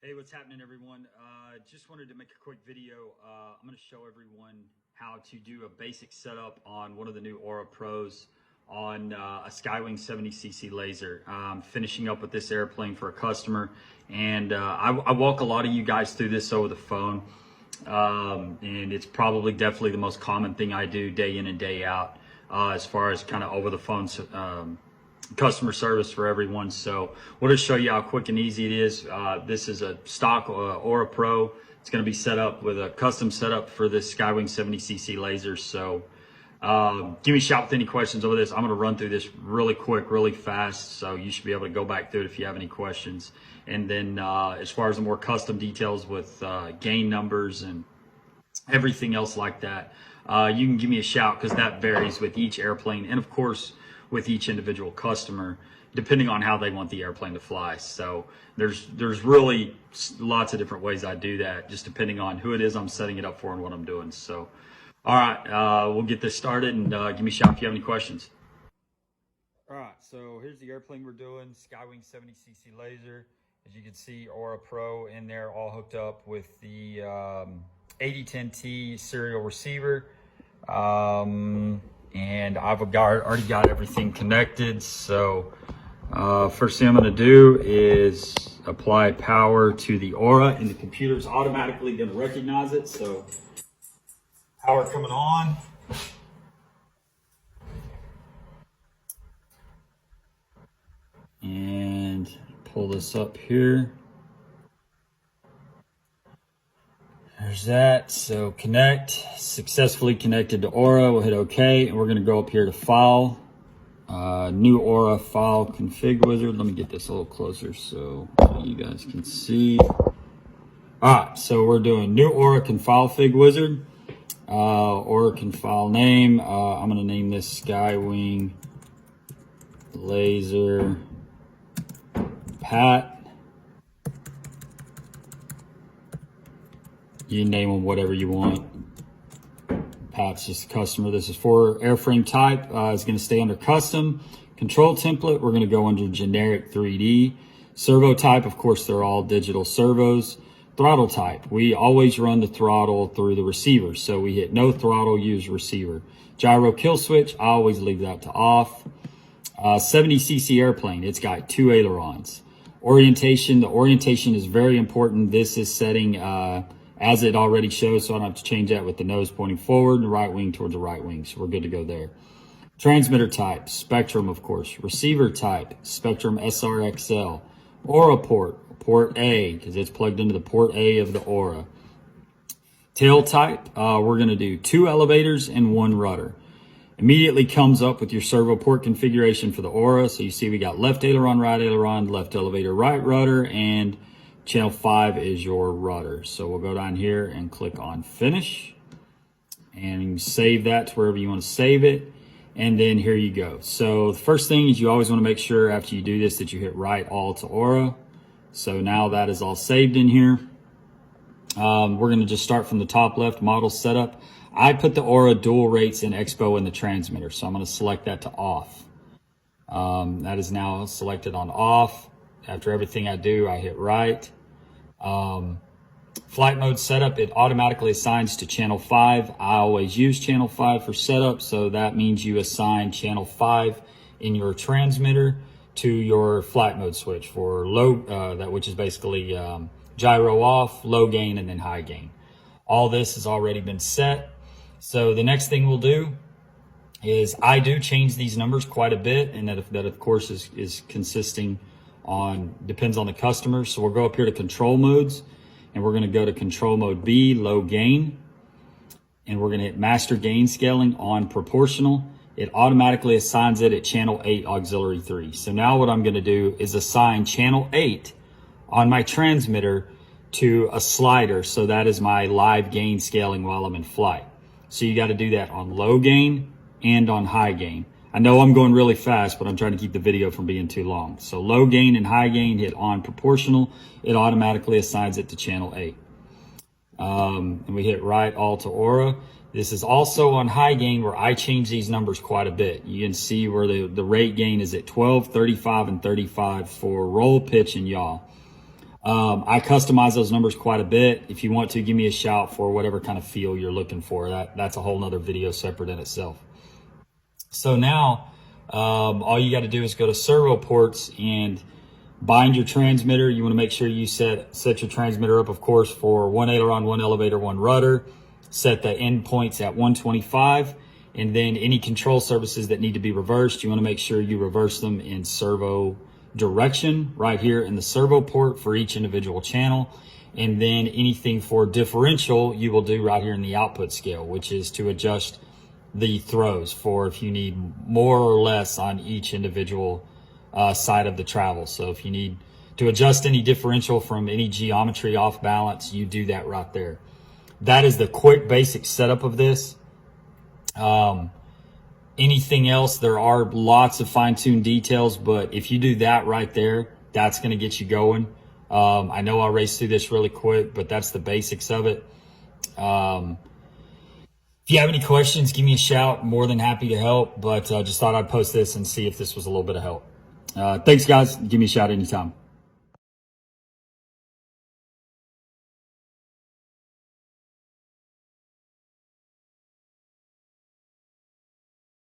Hey, what's happening, everyone? Just wanted to make a quick video. I'm going to show everyone how to do a basic setup on one of the new Aura Pros on a Skywing 70cc laser. I'm finishing up with this airplane for a customer, and I walk a lot of you guys through this over the phone, and it's probably definitely the most common thing I do day in and day out as far as kind of over the phone customer service for everyone. So we'll just show you how quick and easy it is. This is a stock Aura Pro. It's going to be set up with a custom setup for this Skywing 70cc laser. So give me a shout with any questions over this. I'm going to run through this really quick, really fast, so you should be able to go back through it if you have any questions. And then as far as the more custom details with gain numbers and everything else like that, you can give me a shout, because that varies with each airplane, and of course with each individual customer, depending on how they want the airplane to fly. So there's really lots of different ways I do that, just depending on who it is I'm setting it up for and what I'm doing. So all right, we'll get this started, and give me a shout if you have any questions. All right, so here's the airplane we're doing, Skywing 70cc laser. As you can see, Aura Pro in there, all hooked up with the 8010T serial receiver. And I've already got everything connected. So first thing I'm going to do is apply power to the Aura, and the computer's automatically going to recognize it. So power coming on. And pull this up here. There's that. So connect, successfully connected to Aura. We'll hit OK, and we're going to go up here to File, New Aura File Config Wizard. Let me get this a little closer so you guys can see. All right, so we're doing New Aura Config Wizard. Aura Config name. I'm going to name this Skywing Laser Pat. You name them whatever you want. Pat's just a customer. This is for airframe type. It's going to stay under custom. Control template, we're going to go under generic 3D. Servo type, of course, they're all digital servos. Throttle type, we always run the throttle through the receiver. So we hit no throttle, use receiver. Gyro kill switch, I always leave that to off. 70cc airplane, it's got 2 ailerons. Orientation, the orientation is very important. This is setting as it already shows, so I don't have to change that with the nose pointing forward and the right wing towards the right wing. So we're good to go there. Transmitter type, Spectrum, of course. Receiver type, Spectrum SRXL. Aura port, port A, because it's plugged into the port A of the Aura. Tail type, we're going to do 2 elevators and 1 rudder. Immediately comes up with your servo port configuration for the Aura. So you see we got left aileron, left elevator, right rudder, and channel 5 is your rudder. So we'll go down here and click on finish and save that to wherever you want to save it. And then here you go. So the first thing is you always want to make sure after you do this that you hit write all to Aura. So now that is all saved in here. We're going to just start from the top left, model setup. I put the Aura dual rates in Expo in the transmitter. So I'm going to select that to off. That is now selected on off. After everything I do, I hit right. Flight mode setup, it automatically assigns to channel 5. I always use channel 5 for setup, so that means you assign channel 5 in your transmitter to your flight mode switch for low, which is basically gyro off, low gain, and then high gain. All this has already been set. So the next thing we'll do is I do change these numbers quite a bit, and that of course is consisting on, depends on the customer. So we'll go up here to control modes, and we're going to go to control mode B, low gain, and we're going to hit master gain scaling on proportional. It automatically assigns it at channel 8 auxiliary 3. So now what I'm going to do is assign channel 8 on my transmitter to a slider. So that is my live gain scaling while I'm in flight. So you got to do that on low gain and on high gain. I know I'm going really fast, but I'm trying to keep the video from being too long. So low gain and high gain, hit on proportional. It automatically assigns it to channel 8. And we hit right all to Aura. This is also on high gain, where I change these numbers quite a bit. You can see where the rate gain is at 12, 35, and 35 for roll, pitch, and yaw. I customize those numbers quite a bit. If you want to, give me a shout for whatever kind of feel you're looking for. That's a whole nother video separate in itself. So now, all you got to do is go to servo ports and bind your transmitter. You want to make sure you set your transmitter up, of course, for 1 aileron, 1 elevator, 1 rudder. Set the end points at 125. And then any control surfaces that need to be reversed, you want to make sure you reverse them in servo direction right here in the servo port for each individual channel. And then anything for differential, you will do right here in the output scale, which is to adjust the throws for if you need more or less on each individual side of the travel. So if you need to adjust any differential from any geometry off balance, you do that right there. That is the quick basic setup of this. Anything else, there are lots of fine-tuned details, but if you do that right there, that's going to get you going. I know I'll race through this really quick, but that's the basics of it. If you have any questions, give me a shout. More than happy to help, but just thought I'd post this and see if this was a little bit of help. Thanks, guys. Give me a shout anytime.